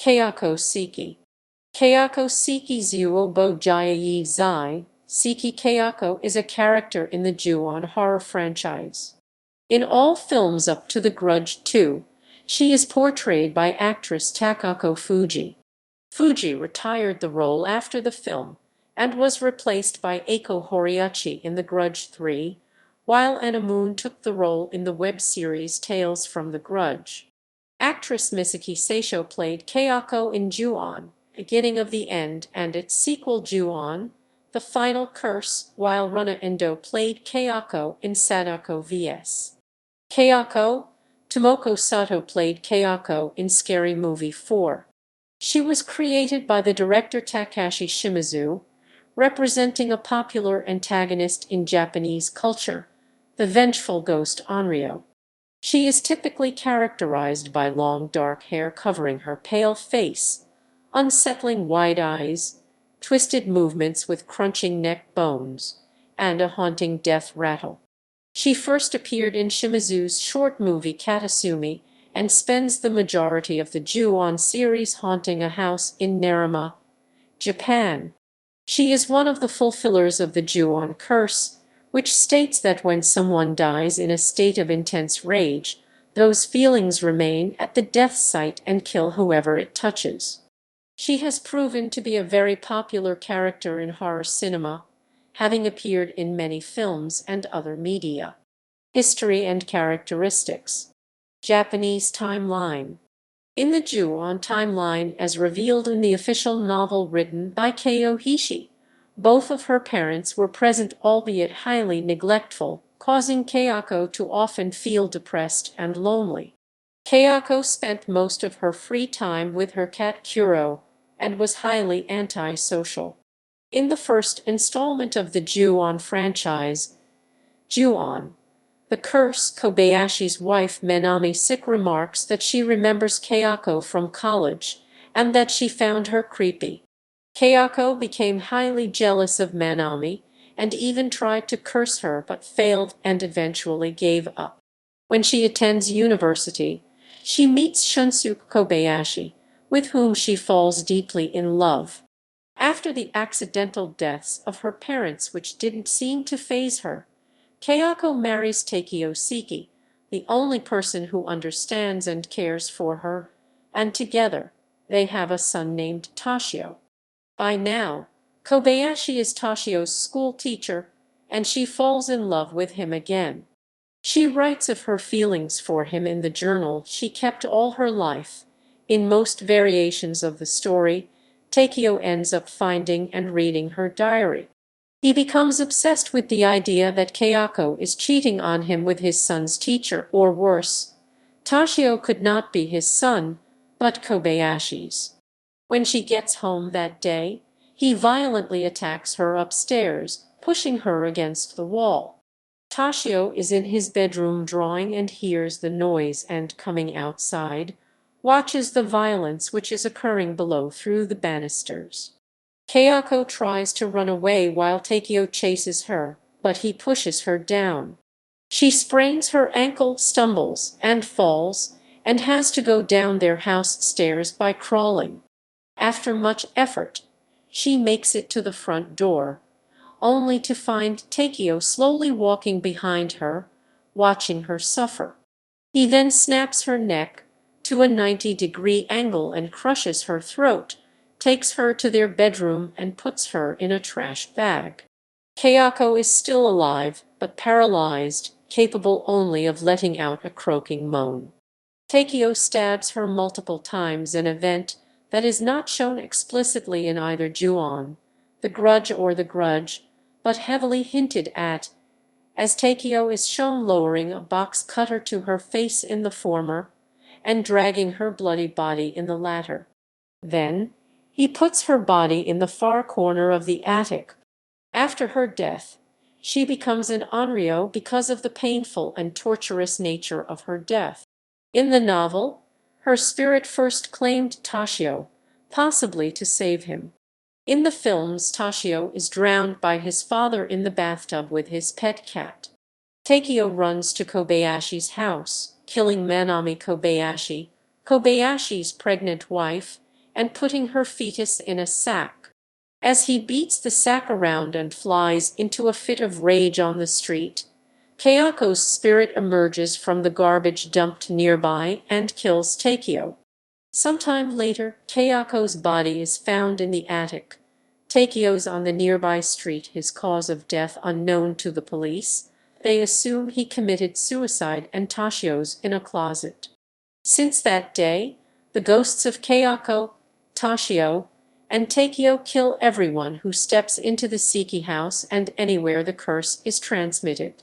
Kayako Saeki. Kayako Saeki Zuobo Jaya Zai. Saeki Kayako is a character in the Ju-on horror franchise. In all films up to The Grudge 2, she is portrayed by actress Takako Fuji. Fuji retired the role after the film and was replaced by Aiko Horiuchi in The Grudge 3, while Anna Moon took the role in the web series Tales from the Grudge. Actress Misaki Saisho played Kayako in Ju-on, Beginning of the End, and its sequel Ju-on, The Final Curse, while Runa Endo played Kayako in Sadako vs. Kayako. Tomoko Sato played Kayako in Scary Movie 4. She was created by the director Takashi Shimizu, representing a popular antagonist in Japanese culture, the vengeful ghost Onryō. She is typically characterized by long dark hair covering her pale face, unsettling wide eyes, twisted movements with crunching neck bones, and a haunting death rattle. She first appeared in Shimizu's short movie Katasumi and spends the majority of the Ju-on series haunting a house in Nerima, Japan. She is one of the fulfillers of the Ju-on curse, which states that when someone dies in a state of intense rage, those feelings remain at the death site and kill whoever it touches. She has proven to be a very popular character in horror cinema, having appeared in many films and other media. History and characteristics. Japanese timeline. In the Ju-on timeline, as revealed in the official novel written by Kei Hishe, both of her parents were present, albeit highly neglectful, causing Kayako to often feel depressed and lonely. Kayako spent most of her free time with her cat Kuro and was highly antisocial. In the first installment of the Ju-on franchise, Ju-on, The Curse, Kobayashi's wife Menami Sick remarks that she remembers Kayako from college and that she found her creepy. Kayako became highly jealous of Menami and even tried to curse her but failed and eventually gave up. When she attends university, she meets Shunsuke Kobayashi, with whom she falls deeply in love. After the accidental deaths of her parents, which didn't seem to faze her, Kayako marries Takako Saeki, the only person who understands and cares for her, and together they have a son named Toshio. By now, Kobayashi is Toshio's school teacher, and she falls in love with him again. She writes of her feelings for him in the journal she kept all her life. In most variations of the story, Takeo ends up finding and reading her diary. He becomes obsessed with the idea that Kayako is cheating on him with his son's teacher, or worse, Toshio could not be his son, but Kobayashi's. When she gets home that day, he violently attacks her upstairs, pushing her against the wall. Toshio is in his bedroom drawing and hears the noise and, coming outside, watches the violence which is occurring below through the banisters. Kayako tries to run away while Takeo chases her, but he pushes her down. She sprains her ankle, stumbles, and falls, and has to go down their house stairs by crawling. After much effort, she makes it to the front door, only to find Takeo slowly walking behind her, watching her suffer. He then snaps her neck to a 90-degree angle and crushes her throat, takes her to their bedroom and puts her in a trash bag. Kayako is still alive, but paralyzed, capable only of letting out a croaking moan. Takeo stabs her multiple times, an event that is not shown explicitly in either Ju-on, The Grudge or The Grudge, but heavily hinted at, as Takeo is shown lowering a box cutter to her face in the former, and dragging her bloody body in the latter. Then, he puts her body in the far corner of the attic. After her death, she becomes an Onryō because of the painful and torturous nature of her death. In the novel, her spirit first claimed Toshio, possibly to save him. In the films, Toshio is drowned by his father in the bathtub with his pet cat. Takeo runs to Kobayashi's house, killing Manami Kobayashi, Kobayashi's pregnant wife, and putting her fetus in a sack. As he beats the sack around and flies into a fit of rage on the street, Kayako's spirit emerges from the garbage dumped nearby and kills Takeo. Sometime later, Kayako's body is found in the attic. Takeo's on the nearby street, his cause of death unknown to the police. They assume he committed suicide, and Tashio's in a closet. Since that day, the ghosts of Kayako, Tashio, and Takeo kill everyone who steps into the Saeki house and anywhere the curse is transmitted.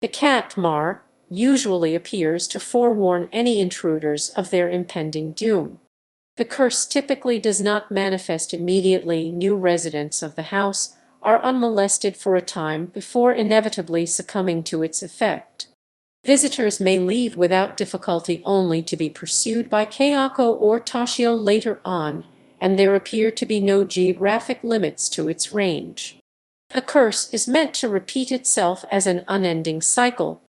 The cat Mar usually appears to forewarn any intruders of their impending doom. The curse typically does not manifest immediately. New residents of the house are unmolested for a time before inevitably succumbing to its effect. Visitors may leave without difficulty, only to be pursued by Kayako or Tashio later on, and there appear to be no geographic limits to its range. The curse is meant to repeat itself as an unending cycle.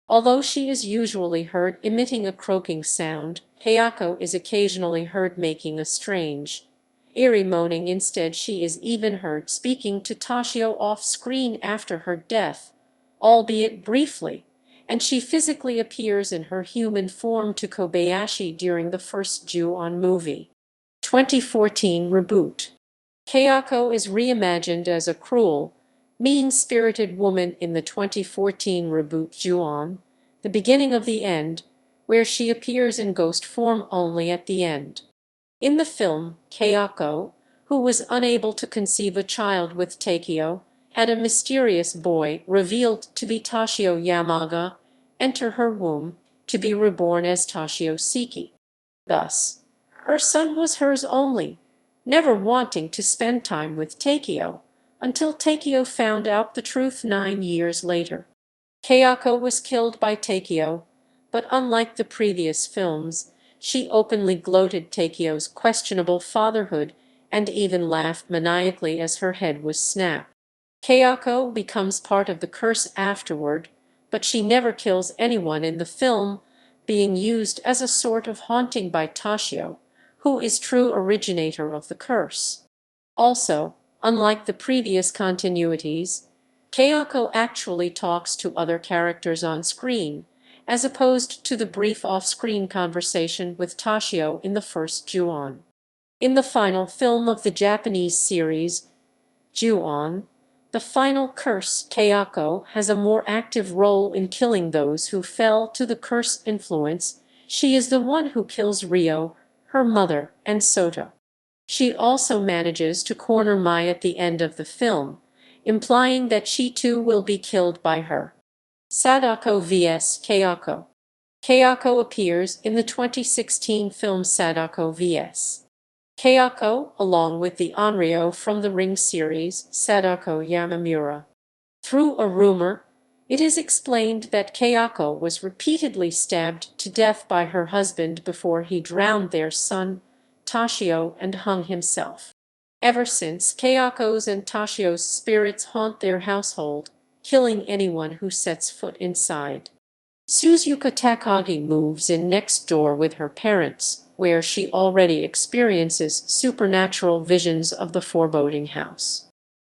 Although she is usually heard emitting a croaking sound, Kayako is occasionally heard making a strange, eerie moaning. Instead, she is even heard speaking to Tashio off-screen after her death, albeit briefly, and she physically appears in her human form to Kobayashi during the first Ju-on movie. 2014 reboot. Kayako is reimagined as a cruel, mean-spirited woman in the 2014 reboot Ju-on, The Beginning of the End, where she appears in ghost form only at the end. In the film, Kayako, who was unable to conceive a child with Takeo, had a mysterious boy, revealed to be Tashio Yamaga, enter her womb, to be reborn as Tashio Saeki. Thus, her son was hers only, never wanting to spend time with Takeo, until Takeo found out the truth 9 years later. Kayako was killed by Takeo, but unlike the previous films, she openly gloated Takeo's questionable fatherhood and even laughed maniacally as her head was snapped. Kayako becomes part of the curse afterward, but she never kills anyone in the film, being used as a sort of haunting by Tashio, who is true originator of the curse. Also, unlike the previous continuities, Kayako actually talks to other characters on screen, as opposed to the brief off-screen conversation with Tashio in the first Ju-on. In the final film of the Japanese series, Ju-on, The Final Curse, Kayako has a more active role in killing those who fell to the curse influence. She is the one who kills Ryo, her mother, and Sota. She also manages to corner Mai at the end of the film, implying that she too will be killed by her. Sadako vs. Kayako. Kayako appears in the 2016 film Sadako vs. Kayako, along with the Onryō from the Ring series, Sadako Yamamura. Through a rumor, it is explained that Kayako was repeatedly stabbed to death by her husband before he drowned their son, Tashio, and hung himself. Ever since, Kayako's and Tashio's spirits haunt their household, killing anyone who sets foot inside. Suzuka Takagi moves in next door with her parents, where she already experiences supernatural visions of the foreboding house.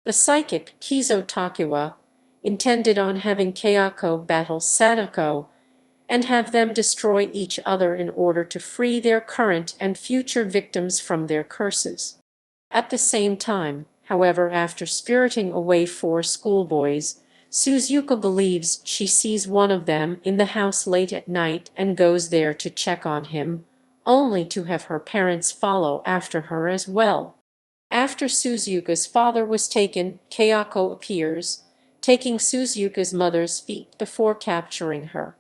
The psychic Kizo Takuya intended on having Kayako battle Sadako and have them destroy each other in order to free their current and future victims from their curses. At the same time, however, after spiriting away 4 schoolboys, Suzuka believes she sees one of them in the house late at night and goes there to check on him, only to have her parents follow after her as well. After Suzuka's father was taken, Kayako appears, taking Suzuka's mother's feet before capturing her.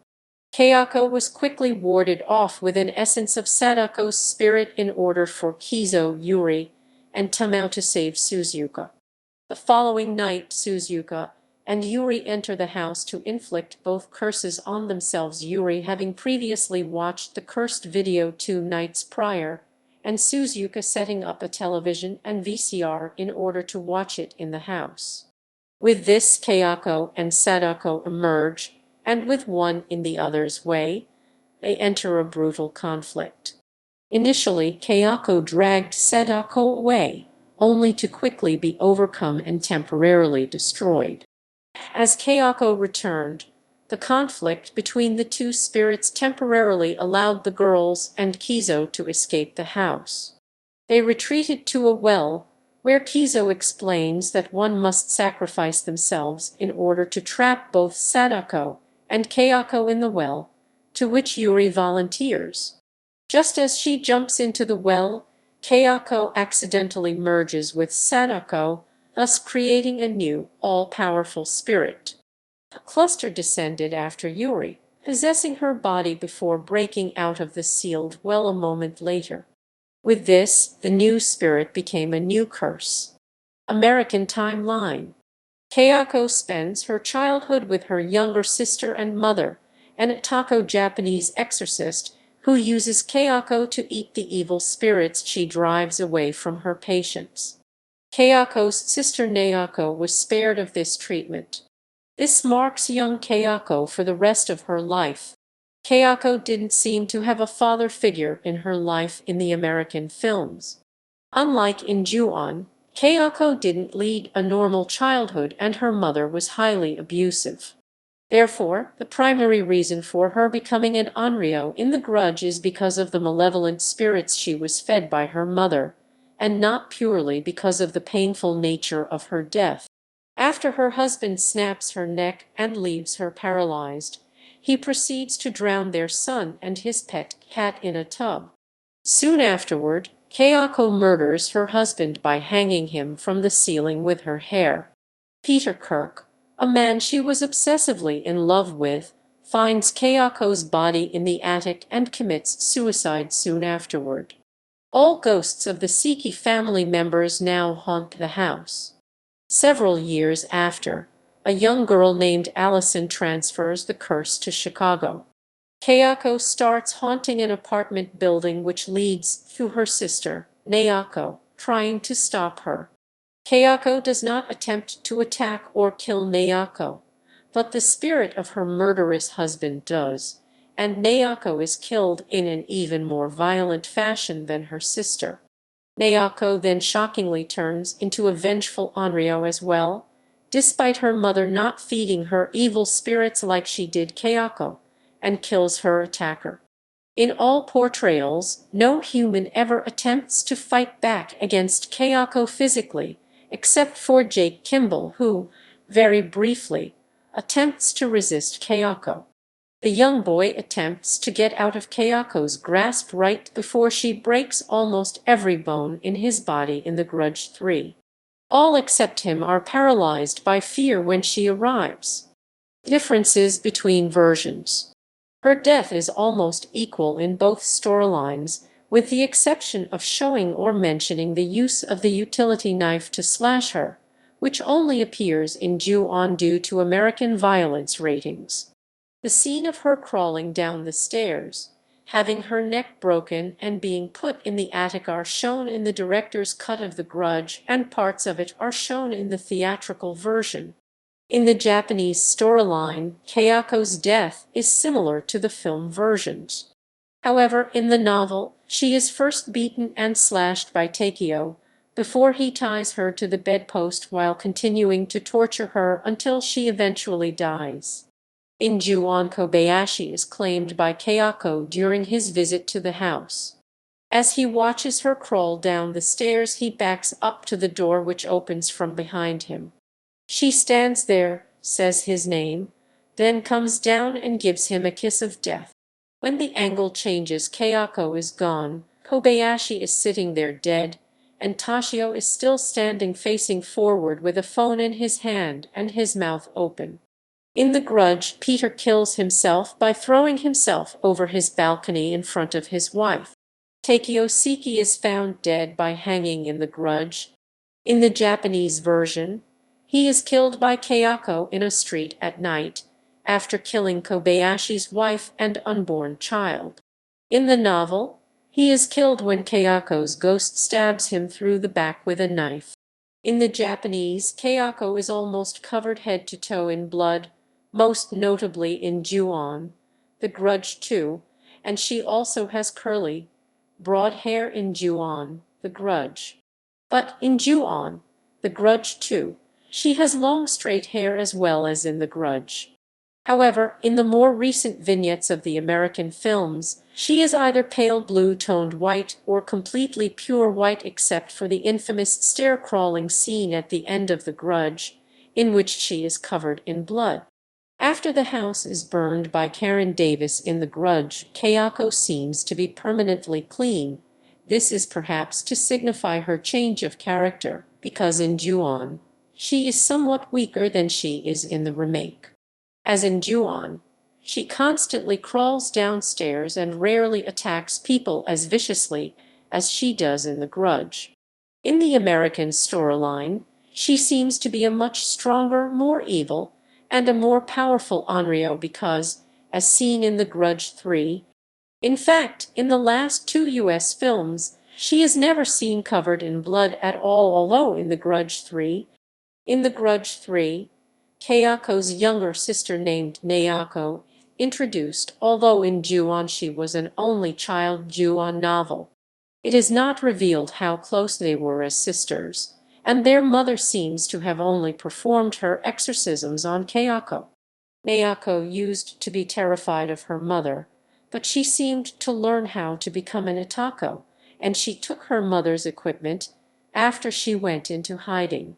Kayako was quickly warded off with an essence of Sadako's spirit in order for Kizo, Yuri, and Tamao to save Suzuka. The following night, Suzuka and Yuri enter the house to inflict both curses on themselves, Yuri having previously watched the cursed video 2 nights prior, and Suzuka setting up a television and VCR in order to watch it in the house. With this, Kayako and Sadako emerge, and with one in the other's way, they enter a brutal conflict. Initially, Kayako dragged Sadako away, only to quickly be overcome and temporarily destroyed. As Kayako returned, the conflict between the two spirits temporarily allowed the girls and Kizo to escape the house. They retreated to a well, where Kizo explains that one must sacrifice themselves in order to trap both Sadako and Kayako in the well, to which Yuri volunteers. Just as she jumps into the well, Kayako accidentally merges with Sadako, thus creating a new, all-powerful spirit. A cluster descended after Yuri, possessing her body before breaking out of the sealed well a moment later. With this, the new spirit became a new curse. American timeline. Kayako spends her childhood with her younger sister and mother, an Atako Japanese exorcist who uses Kayako to eat the evil spirits she drives away from her patients. Kayako's sister Nayako was spared of this treatment. This marks young Kayako for the rest of her life. Kayako didn't seem to have a father figure in her life in the American films. Unlike in Ju-on, Kayako didn't lead a normal childhood and her mother was highly abusive. Therefore, the primary reason for her becoming an Onryō in the Grudge is because of the malevolent spirits she was fed by her mother, and not purely because of the painful nature of her death. After her husband snaps her neck and leaves her paralyzed, he proceeds to drown their son and his pet cat in a tub. Soon afterward, Kayako murders her husband by hanging him from the ceiling with her hair. Peter Kirk, a man she was obsessively in love with, finds Kayako's body in the attic and commits suicide soon afterward. All ghosts of the Saeki family members now haunt the house. Several years after, a young girl named Allison transfers the curse to Chicago. Kayako starts haunting an apartment building which leads to her sister, Nayako, trying to stop her. Kayako does not attempt to attack or kill Nayako, but the spirit of her murderous husband does, and Nayako is killed in an even more violent fashion than her sister. Nayako then shockingly turns into a vengeful Onryō as well, despite her mother not feeding her evil spirits like she did Kayako, and kills her attacker. In all portrayals, no human ever attempts to fight back against Kayako physically, except for Jake Kimball, who, very briefly, attempts to resist Kayako. The young boy attempts to get out of Kayako's grasp right before she breaks almost every bone in his body in The Grudge 3. All except him are paralyzed by fear when she arrives. Differences between versions. Her death is almost equal in both storylines, with the exception of showing or mentioning the use of the utility knife to slash her, which only appears in Ju-on due to American violence ratings. The scene of her crawling down the stairs, having her neck broken and being put in the attic are shown in the director's cut of The Grudge, and parts of it are shown in the theatrical version. In the Japanese storyline, Kayako's death is similar to the film versions. However, in the novel, she is first beaten and slashed by Takeo, before he ties her to the bedpost while continuing to torture her until she eventually dies. In Ju-on, Kobayashi is claimed by Kayako during his visit to the house. As he watches her crawl down the stairs, he backs up to the door which opens from behind him. She stands there, says his name, then comes down and gives him a kiss of death. When the angle changes, Kayako is gone, Kobayashi is sitting there dead, and Toshio is still standing facing forward with a phone in his hand and his mouth open. In The Grudge, Peter kills himself by throwing himself over his balcony in front of his wife. Takeo Saeki is found dead by hanging in The Grudge. In the Japanese version, he is killed by Kayako in a street at night, after killing Kobayashi's wife and unborn child. In the novel, he is killed when Kayako's ghost stabs him through the back with a knife. In the Japanese, Kayako is almost covered head to toe in blood, most notably in Ju-on, The Grudge 2, and she also has curly, broad hair in Ju-on, The Grudge. But in Ju-on, The Grudge too, she has long straight hair as well as in The Grudge. However, in the more recent vignettes of the American films, she is either pale blue-toned white or completely pure white except for the infamous stair-crawling scene at the end of The Grudge, in which she is covered in blood. After the house is burned by Karen Davis in The Grudge, Kayako seems to be permanently clean. This is perhaps to signify her change of character, because in Ju-on, she is somewhat weaker than she is in the remake. As in Ju-on, she constantly crawls downstairs and rarely attacks people as viciously as she does in The Grudge. In the American storyline, she seems to be a much stronger, more evil, and a more powerful Onryō because, as seen in The Grudge 3, in fact, in the last two US films, she is never seen covered in blood at all, although in The Grudge 3, Kayako's younger sister named Nayako introduced, although in Ju-on she was an only child Ju-on novel. It is not revealed how close they were as sisters, and their mother seems to have only performed her exorcisms on Kayako. Nayako used to be terrified of her mother, but she seemed to learn how to become an Atako, and she took her mother's equipment after she went into hiding.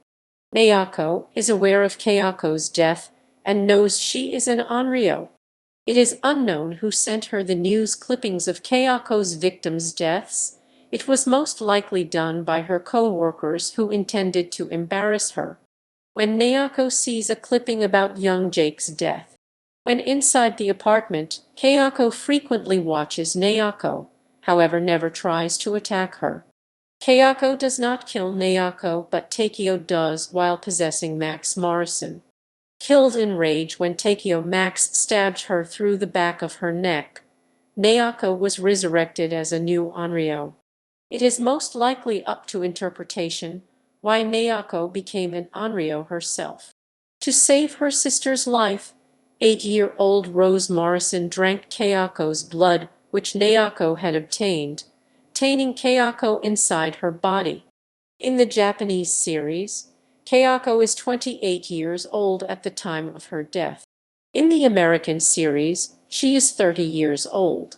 Nayako is aware of Kayako's death and knows she is an Onryō. It is unknown who sent her the news clippings of Kayako's victims' deaths. It was most likely done by her co-workers who intended to embarrass her. When Nayako sees a clipping about young Jake's death. When inside the apartment, Kayako frequently watches Nayako, however never tries to attack her. Kayako does not kill Nayako, but Takeo does while possessing Max Morrison. Killed in rage when Takeo Max stabbed her through the back of her neck, Nayako was resurrected as a new Onryō. It is most likely up to interpretation why Nayako became an Onryō herself. To save her sister's life, 8-year-old Rose Morrison drank Kayako's blood, which Nayako had obtained, tainting Kayako inside her body. In the Japanese series, Kayako is 28 years old at the time of her death. In the American series, she is 30 years old.